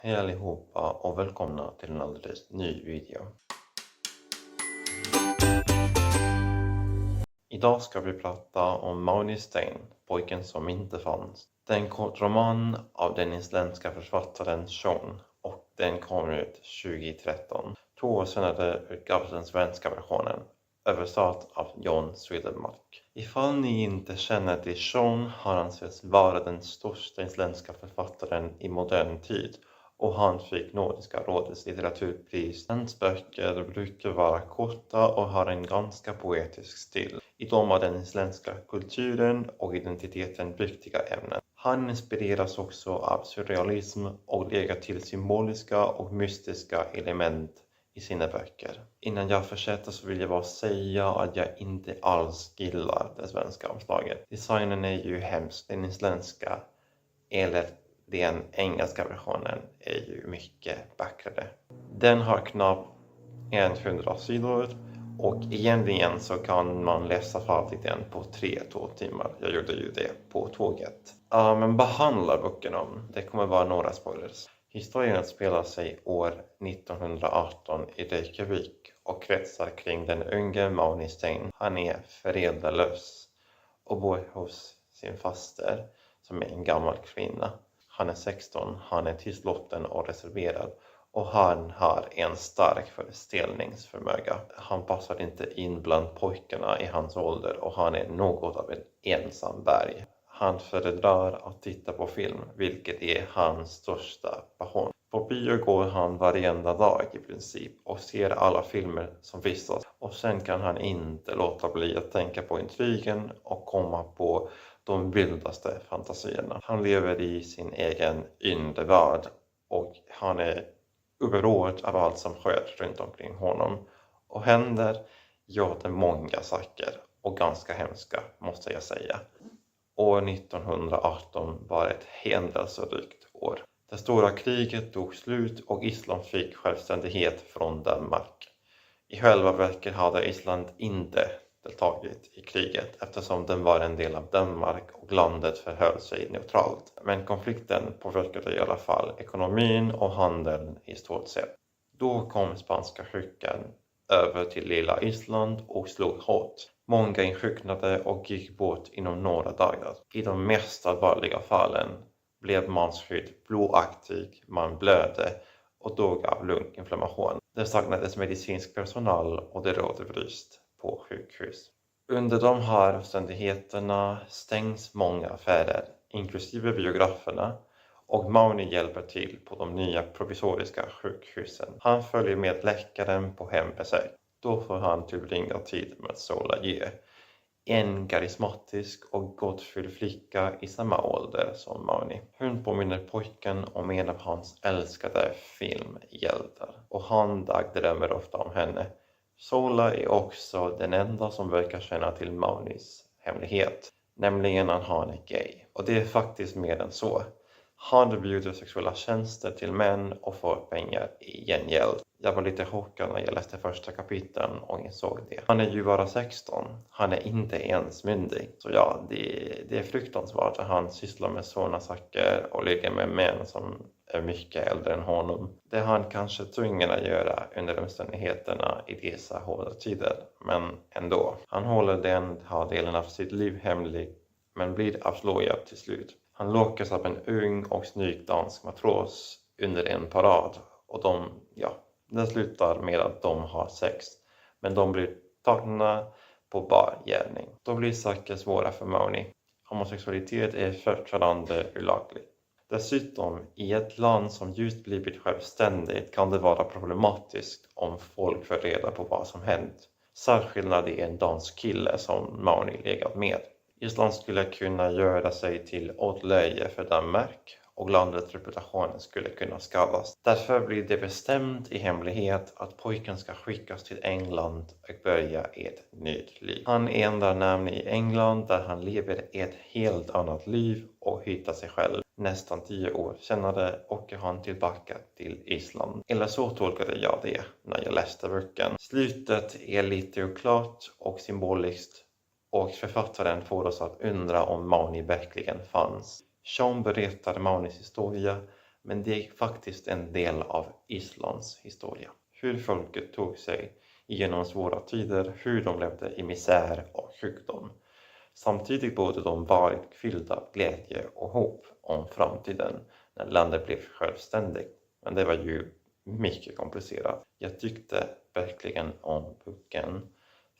Hej allihopa och välkomna till en alldeles ny video. Idag ska vi prata om Mauni Stein, pojken som inte fanns. Det är en kort roman av den isländska författaren Sean och den kom ut 2013. 2 år senare utgavs den svenska versionen, översatt av John Swedenmark. Ifall ni inte känner till Sean har han ansetts vara den största isländska författaren i modern tid. Och han fick Nordiska rådets litteraturpris. Hans böcker brukar vara korta och har en ganska poetisk stil. I dem är den isländska kulturen och identiteten viktiga ämnen. Han inspireras också av surrealism och lägger till symboliska och mystiska element i sina böcker. Innan jag fortsätter så vill jag bara säga att jag inte alls gillar det svenska omslaget. Designen är ju hemskt. Den isländska eller den engelska versionen är ju mycket vackrare. Den har knappt 100 sidor och egentligen så kan man läsa färdigt den på 3-2 timmar. Jag gjorde ju det på tåget. Men vad handlar boken om? Det kommer vara några spoilers. Historien spelar sig år 1918 i Reykjavik och kretsar kring den unge Mauni Stein. Han är föräldralös och bor hos sin faster som är en gammal kvinna. Han är 16, han är tystlåten och reserverad och han har en stark föreställningsförmåga. Han passar inte in bland pojkarna i hans ålder och han är något av en ensam berg. Han föredrar att titta på film, vilket är hans största passion. På bio går han varenda dag i princip och ser alla filmer som visas. Och sen kan han inte låta bli att tänka på intrigen och komma på de vildaste fantasierna. Han lever i sin egen inre värld och han är överråd av allt som sker runt omkring honom. Och händer gör det många saker och ganska hemska måste jag säga. År 1918 var ett händelserikt år. Det stora kriget tog slut och Island fick självständighet från Danmark. I själva verket hade Island inte deltagit i kriget eftersom den var en del av Danmark och landet förhöll sig neutralt. Men konflikten påverkade i alla fall ekonomin och handeln i stort sett. Då kom spanska sjukan över till lilla Island och slog hårt. Många insjuknade och gick bort inom några dagar. I de mest allvarliga fallen blev mans hud blåaktig, man blödde och dog av lunginflammation. Det saknades medicinsk personal och det rådde brist på sjukhus. Under de här omständigheterna stängs många affärer, inklusive biograferna, och Mauni hjälper till på de nya provisoriska sjukhusen. Han följer med läkaren på hembesök. Då får han tillbringa tid med Sola J, en karismatisk och gottfull flicka i samma ålder som Mauni. Hon påminner pojken om en av hans älskade filmhjältar och han dagdrömmer ofta om henne. Sola är också den enda som verkar känna till Maunis hemlighet, nämligen att han är gay. Och det är faktiskt mer än så. Han erbjuder sexuella tjänster till män och får pengar i gengäld. Jag var lite chockad när jag läste första kapiteln och insåg det. Han är ju bara 16. Han är inte ens myndig. Så ja, det är fruktansvärt att han sysslar med sådana saker och ligger med män som är mycket äldre än honom. Det är han kanske tvungen att göra under omständigheterna i dessa hårda tider. Men ändå. Han håller den här delen av sitt liv hemlig men blir avslöjad till slut. Han lockas av en ung och snygg dansk matros under en parad och det slutar med att de har sex. Men de blir tagna på bar gärning. Då blir saker svåra för Mauni. Homosexualitet är fortfarande olagligt. Dessutom, i ett land som just blivit självständigt kan det vara problematiskt om folk får reda på vad som hänt. Särskilt när det är en dansk kille som Mauni legat med. Island skulle kunna göra sig till åtlöje för Danmark och landets reputation skulle kunna skadas. Därför blir det bestämt i hemlighet att pojken ska skickas till England och börja ett nytt liv. Han ändrar namn i England där han lever ett helt annat liv och hittar sig själv. Nästan 10 år senare åker han tillbaka till Island. Eller så tolkade jag det när jag läste boken. Slutet är lite oklart och symboliskt. Och författaren får oss att undra om Mauni verkligen fanns. Sean berättar Maunis historia men det är faktiskt en del av Islands historia. Hur folket tog sig igenom svåra tider, hur de levde i misär och sjukdom. Samtidigt borde de varit fyllda av glädje och hopp om framtiden när landet blev självständigt. Men det var ju mycket komplicerat. Jag tyckte verkligen om boken,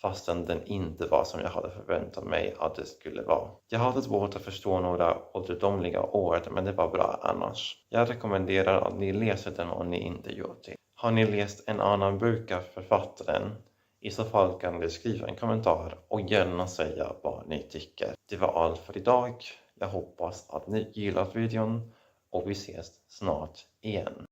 fastän den inte var som jag hade förväntat mig att det skulle vara. Jag hade svårt att förstå några ålderdomliga ord, men det var bra annars. Jag rekommenderar att ni läser den om ni inte gjort det. Har ni läst en annan bok av författaren? I så fall kan ni skriva en kommentar och gärna säga vad ni tycker. Det var allt för idag. Jag hoppas att ni gillat videon och vi ses snart igen.